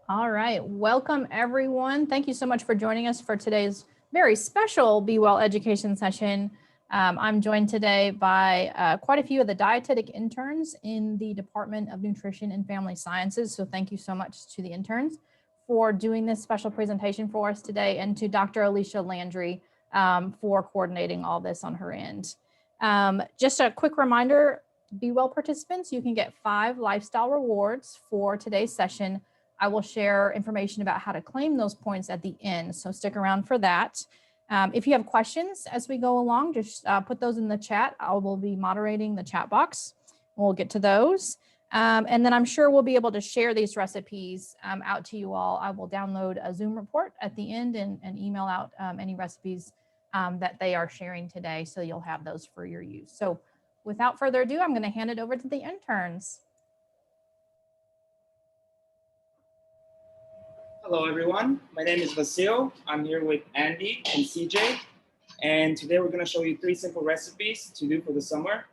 All right, welcome everyone. Thank you so much for joining us for today's very special Be Well education session. I'm joined today by quite a few of the dietetic interns in the Department of Nutrition and Family Sciences. So thank you so much to the interns for doing this special presentation for us today, and to Dr. Alicia Landry for coordinating all this on her end. Just a quick reminder, Be Well participants, you can get 5 lifestyle rewards for today's session. I will share information about how to claim those points at the end, so stick around for that. If you have questions as we go along, just put those in the chat. I will be moderating the chat box. We'll get to those. And then I'm sure we'll be able to share these recipes out to you all. I will download a Zoom report at the end and email out any recipes that they are sharing today, so you'll have those for your use. So without further ado, I'm going to hand it over to the interns. Hello, everyone. My name is Vasil. I'm here with Andy and CJ. And today we're going to show you 3 simple recipes to do for the summer.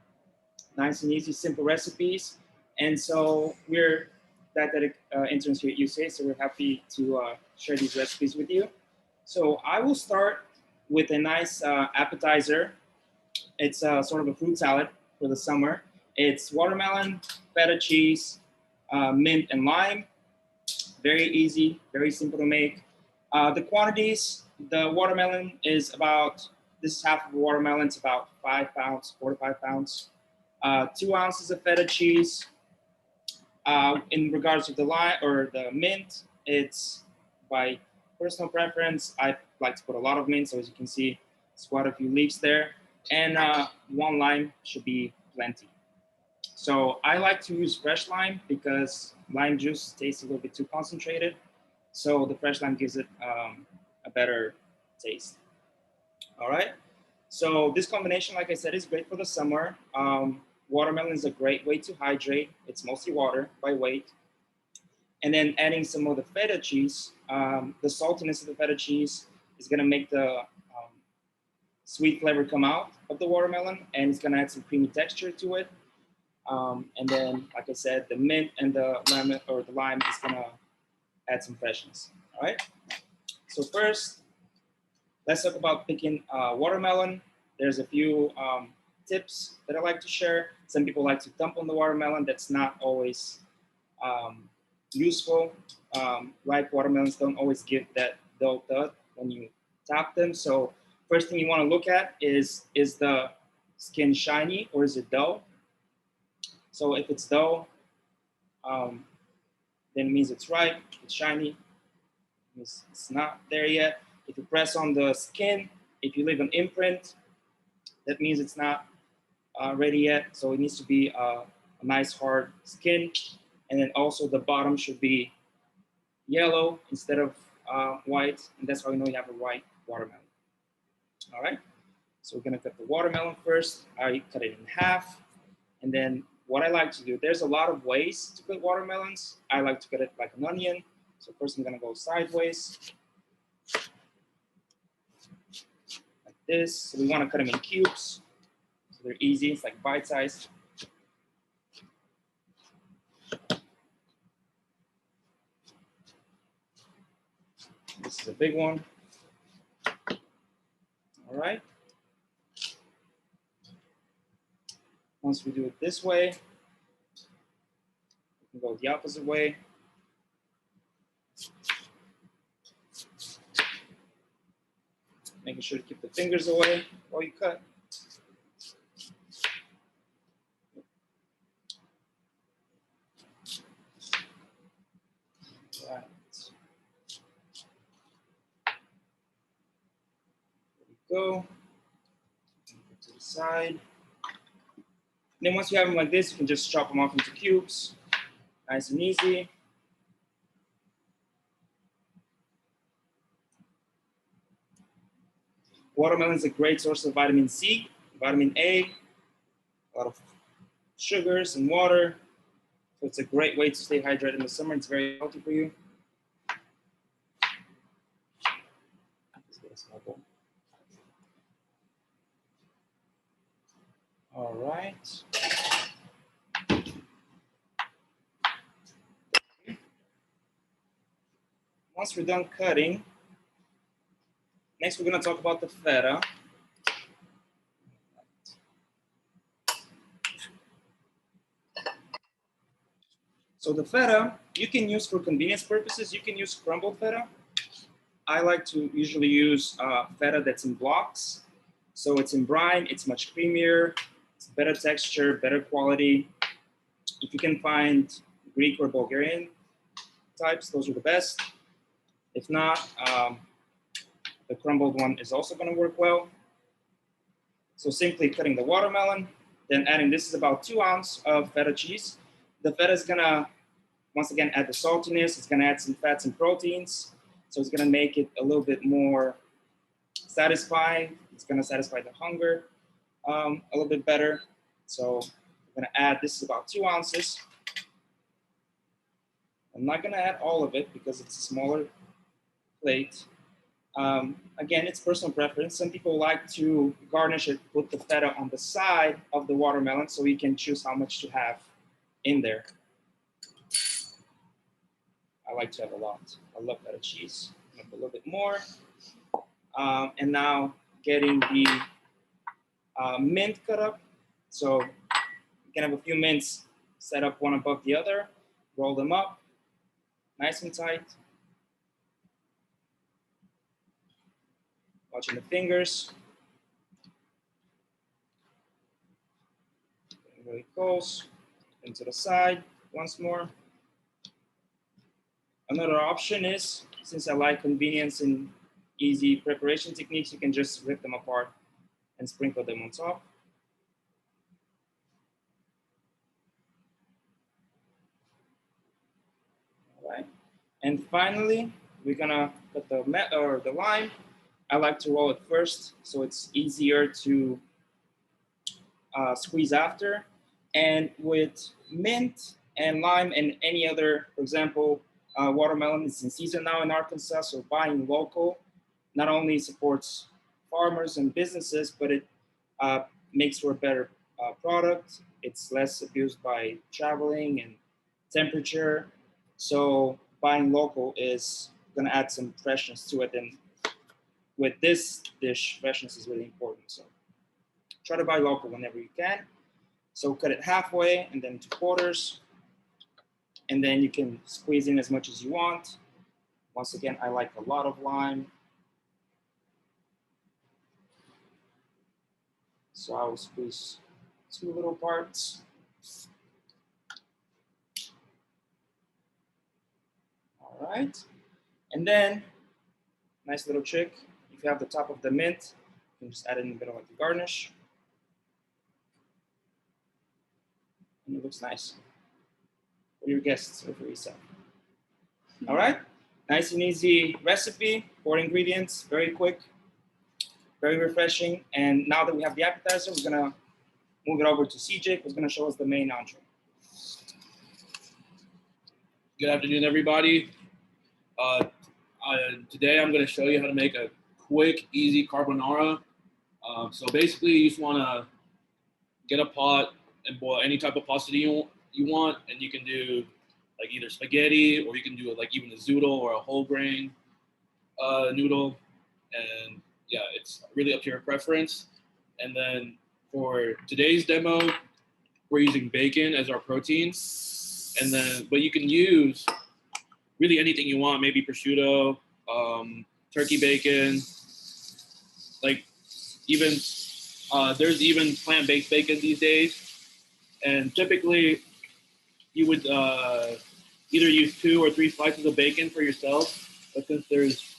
Nice and easy, simple recipes. And so we're dietetic interns here at UCA, so we're happy to share these recipes with you. So I will start with a nice appetizer. It's sort of a fruit salad for the summer. It's watermelon, feta cheese, mint, and lime. Very easy, very simple to make. The quantities, the watermelon is about, this is half of a watermelon, it's about 5 pounds, 4 to 5 pounds. 2 ounces of feta cheese. In regards to the lime or the mint, it's by personal preference. I like to put a lot of mint, so as you can see, it's quite a few leaves there. And 1 lime should be plenty. So I like to use fresh lime because lime juice tastes a little bit too concentrated. So the fresh lime gives it a better taste. All right. So this combination, like I said, is great for the summer. Watermelon is a great way to hydrate. It's mostly water by weight. And then adding some of the feta cheese, the saltiness of the feta cheese is going to make the sweet flavor come out of the watermelon, and it's going to add some creamy texture to it. And then, like I said, the mint and the lemon or the lime is gonna add some freshness. All right. So first, let's talk about picking watermelon. There's a few tips that I like to share. Some people like to dump on the watermelon. That's not always useful. Ripe watermelons don't always give that dull thud when you tap them. So first thing you want to look at is the skin shiny or is it dull? So if it's dull, then it means it's ripe. If it's shiny, it means it's not there yet. If you press on the skin, if you leave an imprint, that means it's not ready yet. So it needs to be a nice hard skin. And then also the bottom should be yellow instead of white. And that's how you know you have a white watermelon. All right. So we're gonna cut the watermelon first. I cut it in half. And then what I like to do, there's a lot of ways to cut watermelons. I like to cut it like an onion. So first I'm gonna go sideways, like this. So we wanna cut them in cubes. So they're easy, it's like bite-sized. This is a big one. All right. Once we do it this way, we can go the opposite way. Making sure to keep the fingers away while you cut. Right. There we go. Put to the side. And then once you have them like this, you can just chop them off into cubes. Nice and easy. Watermelon is a great source of vitamin C, vitamin A, a lot of sugars and water. So it's a great way to stay hydrated in the summer. It's very healthy for you. Let's get a small bowl. All right. once we're done cutting, next we're gonna talk about the feta. So the feta, you can use for convenience purposes, you can use crumbled feta. I like to usually use feta that's in blocks. So it's in brine, it's much creamier, it's better texture, better quality. If you can find Greek or Bulgarian types, those are the best. If not, the crumbled one is also gonna work well. So simply cutting the watermelon, then adding, this is about 2 ounces of feta cheese. The feta is gonna, once again, add the saltiness, it's gonna add some fats and proteins. So it's gonna make it a little bit more satisfying. It's gonna satisfy the hunger a little bit better. So I'm gonna add, this is about 2 ounces. I'm not gonna add all of it because it's a smaller plate. Again, it's personal preference. Some people like to garnish it, put the feta on the side of the watermelon so you can choose how much to have in there. I like to have a lot. I love feta cheese. I'm gonna put a little bit more. And now getting the mint cut up. So you can have a few mints set up one above the other, roll them up, nice and tight. Watching the fingers. Getting really close. Into the side once more. Another option is, since I like convenience and easy preparation techniques, you can just rip them apart and sprinkle them on top. All right. And finally, we're gonna put the lime. I like to roll it first, so it's easier to squeeze after. And with mint and lime and any other, for example, watermelon is in season now in Arkansas, so buying local not only supports farmers and businesses, but it makes for a better product. It's less abused by traveling and temperature. So buying local is gonna add some freshness to it. And with this dish, freshness is really important. So try to buy local whenever you can. So cut it halfway and then 2/4. And then you can squeeze in as much as you want. Once again, I like a lot of lime. So I will squeeze 2 little parts. All right. And then, nice little trick. If you have the top of the mint, you can just add it in the middle like the garnish. And it looks nice for your guests or for yourself. All right. Nice and easy recipe, 4 ingredients, very quick, very refreshing. And now that we have the appetizer, we're gonna move it over to CJ, who's gonna show us the main entree. Good afternoon, everybody. Today I'm gonna show you how to make a quick, easy carbonara. So basically you just wanna get a pot and boil any type of pasta you want, and you can do like either spaghetti, or you can do it like even a zoodle or a whole grain noodle. And yeah, it's really up to your preference. And then for today's demo, we're using bacon as our protein. And then, but you can use really anything you want, maybe prosciutto, turkey bacon, like even, there's even plant-based bacon these days. And typically you would either use 2 or 3 slices of bacon for yourself. But since there's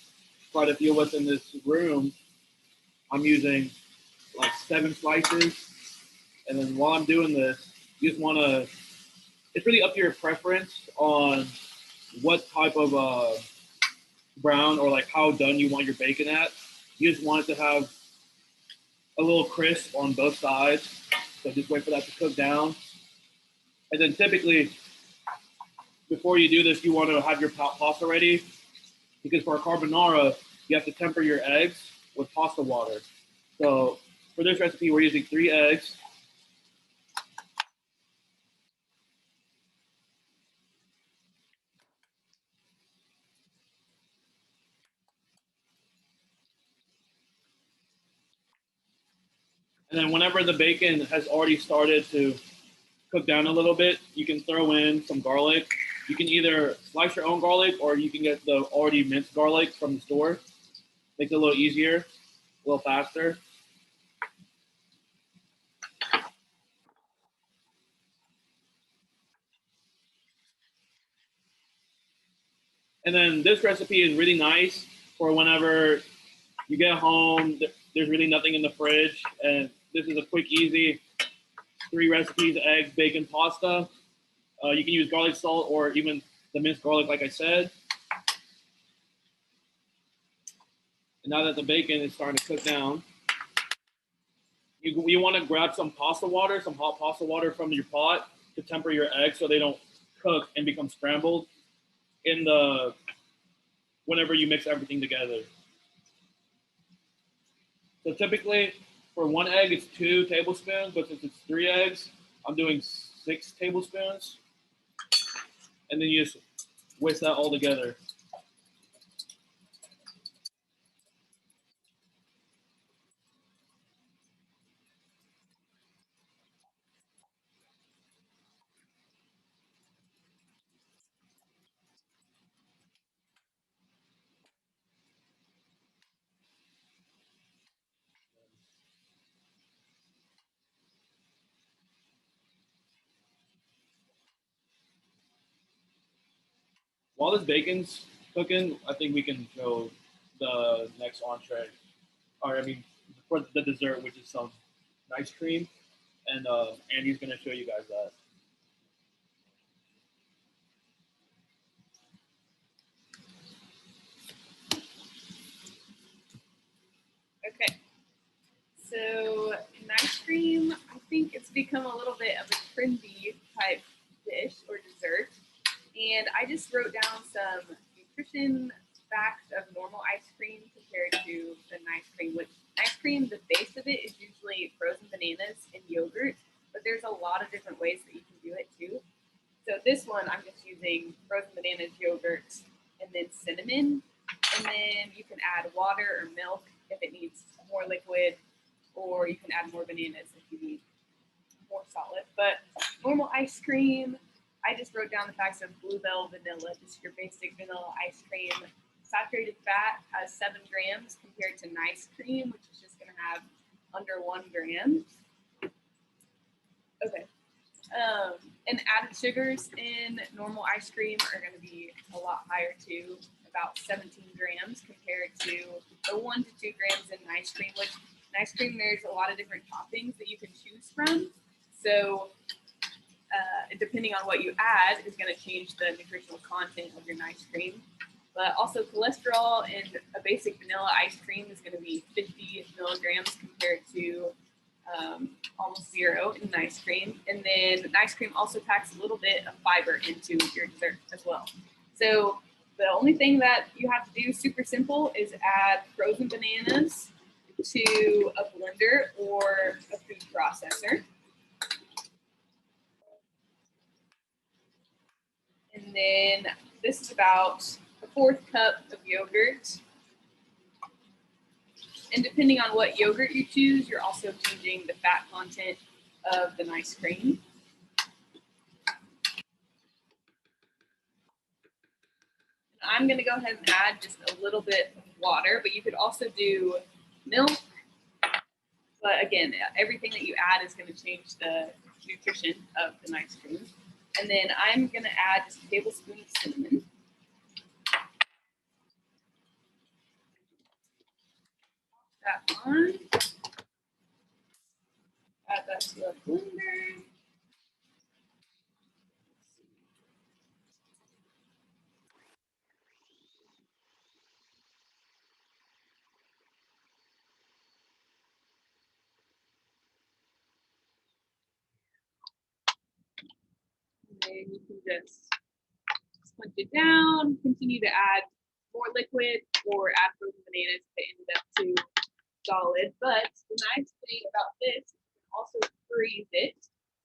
quite a few of us in this room, I'm using like 7 slices. And then while I'm doing this, you just wanna, it's really up to your preference on what type of brown or like how done you want your bacon at. You just want it to have a little crisp on both sides. So just wait for that to cook down. And then typically, before you do this, you want to have your pasta ready, because for a carbonara, you have to temper your eggs with pasta water. So for this recipe, we're using 3 eggs. And then whenever the bacon has already started to cook down a little bit, you can throw in some garlic. You can either slice your own garlic or you can get the already minced garlic from the store. Makes it a little easier, a little faster. And then this recipe is really nice for whenever you get home, there's really nothing in the fridge, and this is a quick, easy 3 recipes: eggs, bacon, pasta. You can use garlic salt or even the minced garlic, like I said. And now that the bacon is starting to cook down, you want to grab some pasta water, some hot pasta water from your pot to temper your eggs so they don't cook and become scrambled in the whenever you mix everything together. So typically for 1 egg, it's 2 tablespoons, but since it's 3 eggs, I'm doing 6 tablespoons. And then you just whisk that all together. While this bacon's cooking, I think we can show the next entree, or I mean, for the dessert, which is some ice cream, and Andy's gonna show you guys that. Okay, so in ice cream, I think it's become a little bit of a trendy type dish or dessert. And I just wrote down some nutrition facts of normal ice cream compared to the ice cream, which ice cream, the base of it is usually frozen bananas and yogurt, but there's a lot of different ways that you can do it too. So this one, I'm just using frozen bananas, yogurt, and then cinnamon. And then you can add water or milk if it needs more liquid, or you can add more bananas if you need more solid. But normal ice cream, I just wrote down the facts of Bluebell vanilla, just your basic vanilla ice cream. Saturated fat has 7 grams compared to nice cream, which is just going to have under 1 gram. Okay. And added sugars in normal ice cream are going to be a lot higher too, about 17 grams compared to the 1 to 2 grams in ice cream, which in ice cream there's a lot of different toppings that you can choose from. So depending on what you add is going to change the nutritional content of your ice cream. But also cholesterol in a basic vanilla ice cream is going to be 50 milligrams compared to almost 0 in ice cream. And then ice cream also packs a little bit of fiber into your dessert as well. So the only thing that you have to do, super simple, is add frozen bananas to a blender or a food processor. And then this is about a 1/4 cup of yogurt. And depending on what yogurt you choose, you're also changing the fat content of the ice cream. I'm going to go ahead and add just a little bit of water, but you could also do milk. But again, everything that you add is going to change the nutrition of the ice cream. And then I'm going to add just a tablespoon of cinnamon. That on. Add that to a blender. And then you can just squint it down, continue to add more liquid, or add frozen bananas if it ended up too solid. But the nice thing about this is you can also freeze it.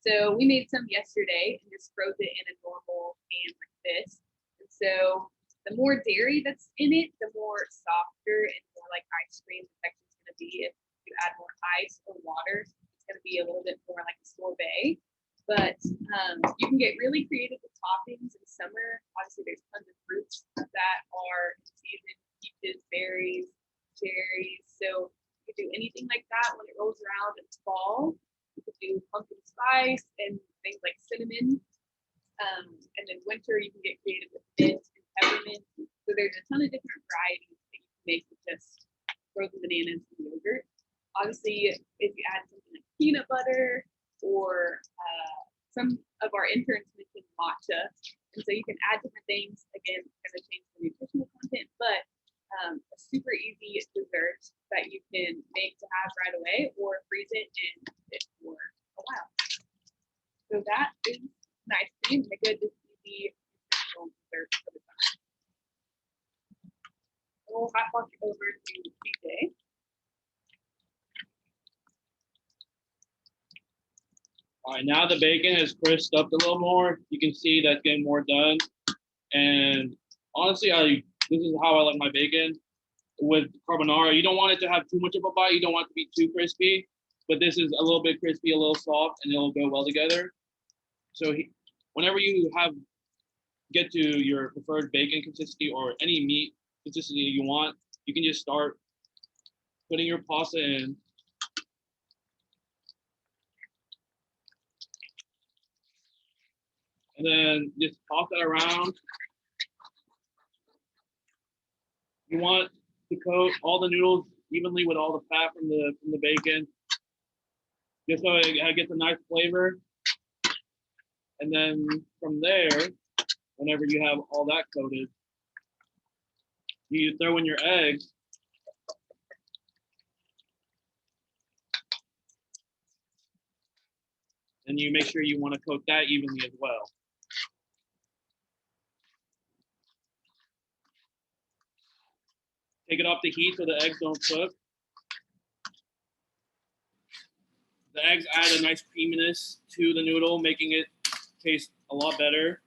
So we made some yesterday and just froze it in a normal pan like this. And so the more dairy that's in it, the more softer and more like ice cream the texture is going to be if you you add more ice or water, it's going to be a little bit more like a sorbet. But you can get really creative with toppings in summer. Obviously, there's tons of fruits that are in season: peaches, berries, cherries. So you could do anything like that when it rolls around in fall. You could do pumpkin spice and things like cinnamon. And then winter, you can get creative with mint and peppermint. So there's a ton of different varieties that you can make with just frozen bananas and yogurt. Obviously, if you add something like peanut butter, or some of our interns mentioned matcha. And so you can add different things. Again, kind of change the nutritional content, but a super easy dessert that you can make to have right away or freeze it and sit for a while. So that is nice cream, a good, easy nutritional dessert for the summer. We'll hot walk over to TJ. All right, now the bacon is crisped up a little more. You can see that's getting more done. And honestly, this is how I like my bacon. With carbonara, you don't want it to have too much of a bite. You don't want it to be too crispy, but this is a little bit crispy, a little soft, and it'll go well together. So whenever you get to your preferred bacon consistency or any meat consistency you want, you can just start putting your pasta in. And then just toss that around. You want to coat all the noodles evenly with all the fat from the bacon, just so it gets a nice flavor. And then from there, whenever you have all that coated, you throw in your eggs. And you make sure you want to coat that evenly as well. Take it off the heat so the eggs don't cook. The eggs add a nice creaminess to the noodle, making it taste a lot better.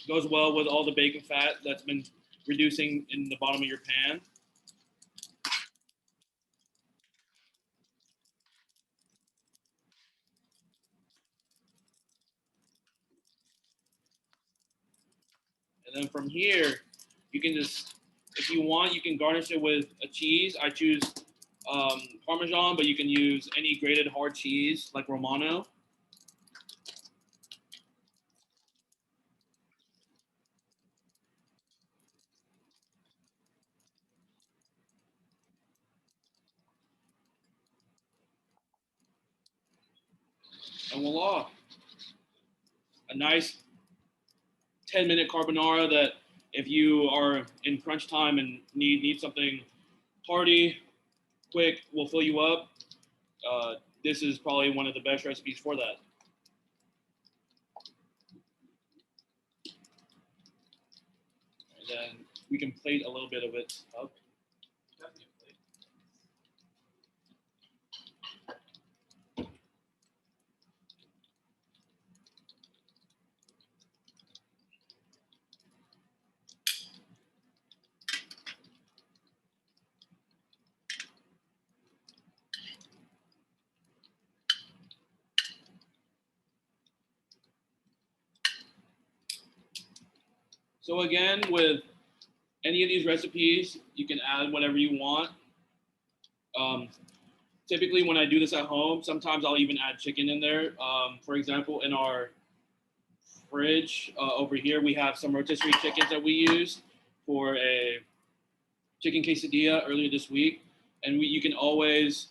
Goes well with all the bacon fat that's been reducing in the bottom of your pan. And then from here, you can just, if you want, you can garnish it with a cheese. I choose Parmesan, but you can use any grated hard cheese like Romano. And voila, a nice 10-minute carbonara that if you are in crunch time and need something hearty, quick, will fill you up. This is probably one of the best recipes for that. And then we can plate a little bit of it up. So again, with any of these recipes, you can add whatever you want. Typically, when I do this at home, sometimes I'll even add chicken in there. For example, in our fridge over here, we have some rotisserie chickens that we used for a chicken quesadilla earlier this week. And you can always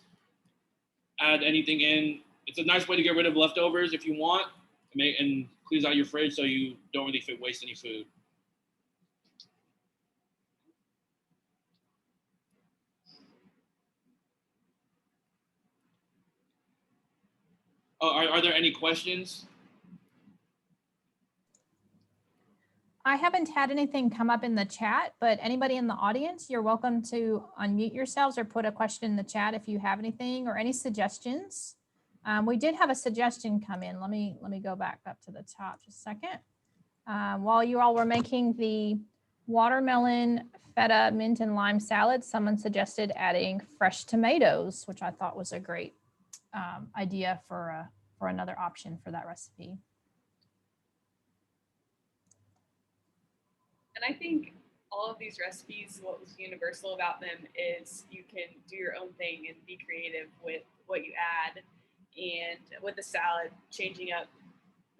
add anything in. It's a nice way to get rid of leftovers if you want, and cleans out your fridge so you don't really waste any food. Are there any questions? I haven't had anything come up in the chat, but anybody in the audience, you're welcome to unmute yourselves or put a question in the chat if you have anything or any suggestions. We did have a suggestion come in. Let me go back up to the top just a second. While you all were making the Watermelon, feta, mint, and lime salad. Someone suggested adding fresh tomatoes, which I thought was a great idea for another option for that recipe. And I think all of these recipes, what was universal about them is you can do your own thing and be creative with what you add. And with the salad, changing up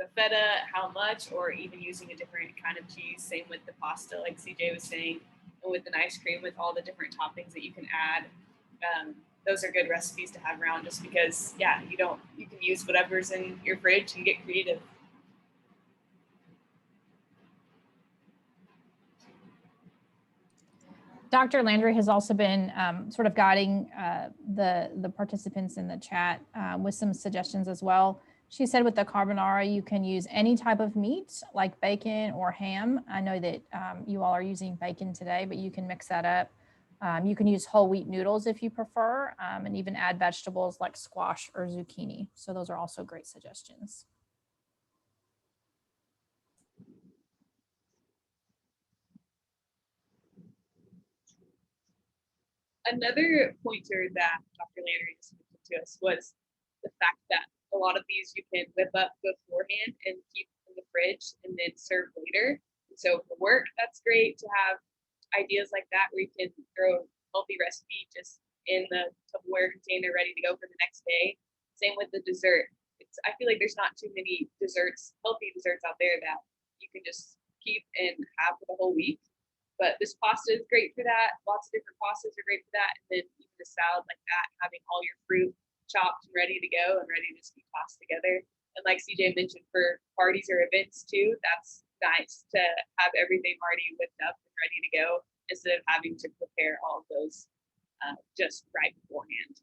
the feta, how much, or even using a different kind of cheese. Same with the pasta, like CJ was saying, and with an ice cream with all the different toppings that you can add. Those are good recipes to have around just because, yeah, you can use whatever's in your fridge and get creative. Dr. Landry has also been sort of guiding the participants in the chat with some suggestions as well. She said with the carbonara, you can use any type of meat like bacon or ham. I know that you all are using bacon today, but you can mix that up. You can use whole wheat noodles if you prefer, and even add vegetables like squash or zucchini. So those are also great suggestions. Another pointer that Dr. Landry just mentioned to us was the fact that a lot of these you can whip up beforehand and keep in the fridge and then serve later. And so for work, that's great to have ideas like that where you can throw a healthy recipe just in the Tupperware container ready to go for the next day. Same with the dessert. I feel like there's not too many desserts, healthy desserts out there that you can just keep and have for the whole week. But this pasta is great for that. Lots of different pastas are great for that. And then even the salad like that, having all your fruit chopped and ready to go and ready to just be tossed together. And like CJ mentioned, for parties or events too, that's nice to have everything already whipped up and ready to go instead of having to prepare all of those just right beforehand.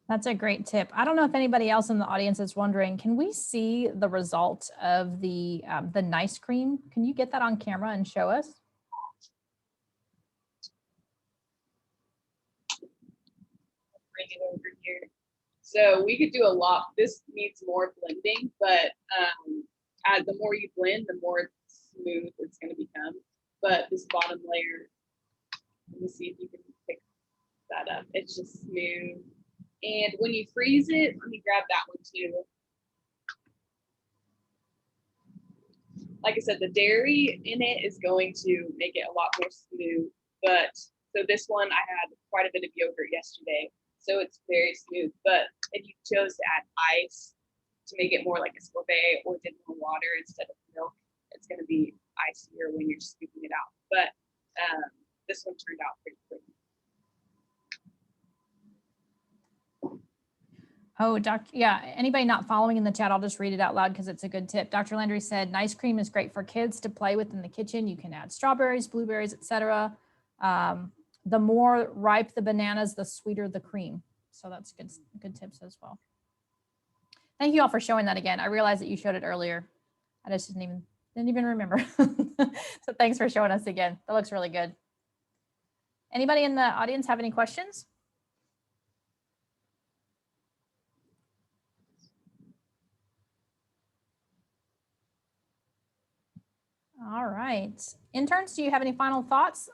That's a great tip. I don't know if anybody else in the audience is wondering, can we see the result of the nice cream? Can you get that on camera and show us? Bring it over here. So we could do a lot. This needs more blending, but the more you blend, the more smooth it's going to become. But this bottom layer, let me see if you can pick that up. It's just smooth. And when you freeze it, let me grab that one too. Like I said, the dairy in it is going to make it a lot more smooth. But so this one, I had quite a bit of yogurt yesterday, so it's very smooth. But if you chose to add ice to make it more like a sorbet or did more water instead of milk, it's going to be icier when you're scooping it out. But this one turned out pretty pretty. Oh, yeah, anybody not following in the chat, I'll just read it out loud because it's a good tip. Dr. Landry said, nice cream is great for kids to play with in the kitchen. You can add strawberries, blueberries, etc. The more ripe the bananas, the sweeter the cream. So that's good tips as well. Thank you all for showing that again. I realized that you showed it earlier. I just didn't even remember. So thanks for showing us again. That looks really good. Anybody in the audience have any questions? All right. Interns, do you have any final thoughts?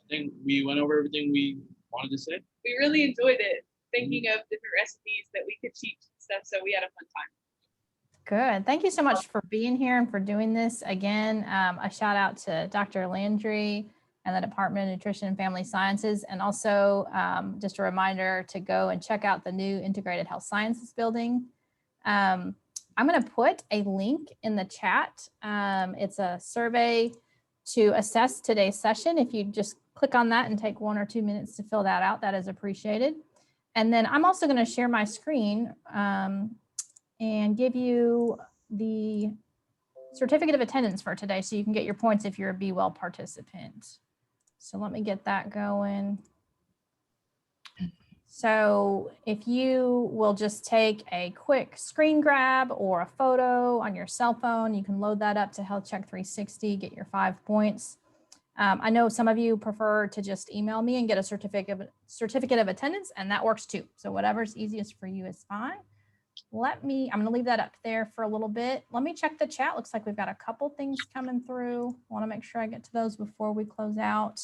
I think we went over everything we wanted to say. We really enjoyed it, thinking of different recipes that we could teach and stuff. So we had a fun time. Good. Thank you so much for being here and for doing this. Again, a shout out to Dr. Landry and the Department of Nutrition and Family Sciences. And also just a reminder to go and check out the new Integrated Health Sciences building. I'm going to put a link in the chat. It's a survey to assess today's session. If you just click on that and take 1 or 2 minutes to fill that out, that is appreciated. And then I'm also going to share my screen and give you the certificate of attendance for today so you can get your points if you're a Be Well participant. So let me get that going. So if you will just take a quick screen grab or a photo on your cell phone, you can load that up to Health Check 360, get your 5 points. I know some of you prefer to just email me and get a certificate of attendance, and that works too. So whatever's easiest for you is fine. I'm going to leave that up there for a little bit. Let me check the chat. Looks like we've got a couple things coming through. I want to make sure I get to those before we close out.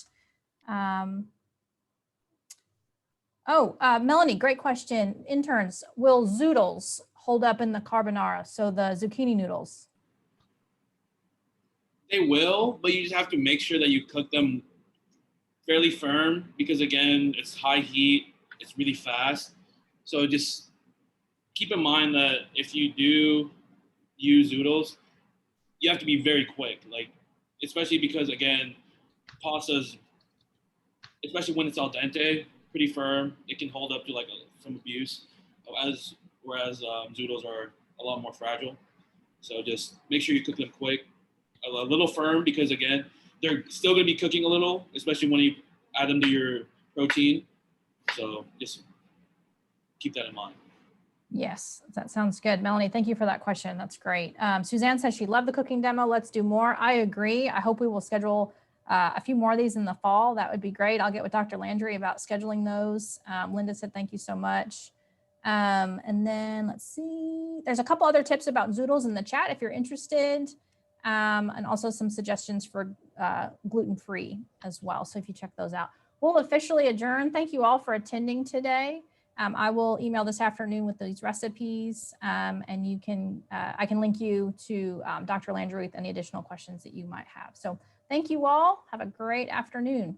Melanie, great question. Interns, will zoodles hold up in the carbonara? So the zucchini noodles. They will, but you just have to make sure that you cook them fairly firm because again, it's high heat, it's really fast. So just keep in mind that if you do use zoodles, you have to be very quick, like especially because again, pastas, especially when it's al dente, pretty firm, it can hold up to like some abuse, whereas zoodles are a lot more fragile. So just make sure you cook them quick, a little firm because again, they're still going to be cooking a little, especially when you add them to your protein. So just keep that in mind. Yes, that sounds good. Melanie, thank you for that question. That's great. Suzanne says she loved the cooking demo. Let's do more. I agree. I hope we will schedule a few more of these in the fall. That would be great. I'll get with Dr. Landry about scheduling those. Linda said, thank you so much. And then let's see, there's a couple other tips about zoodles in the chat if you're interested. And also some suggestions for gluten-free as well. So if you check those out, we'll officially adjourn. Thank you all for attending today. I will email this afternoon with these recipes and you can, I can link you to Dr. Landry with any additional questions that you might have. So thank you all. Have a great afternoon.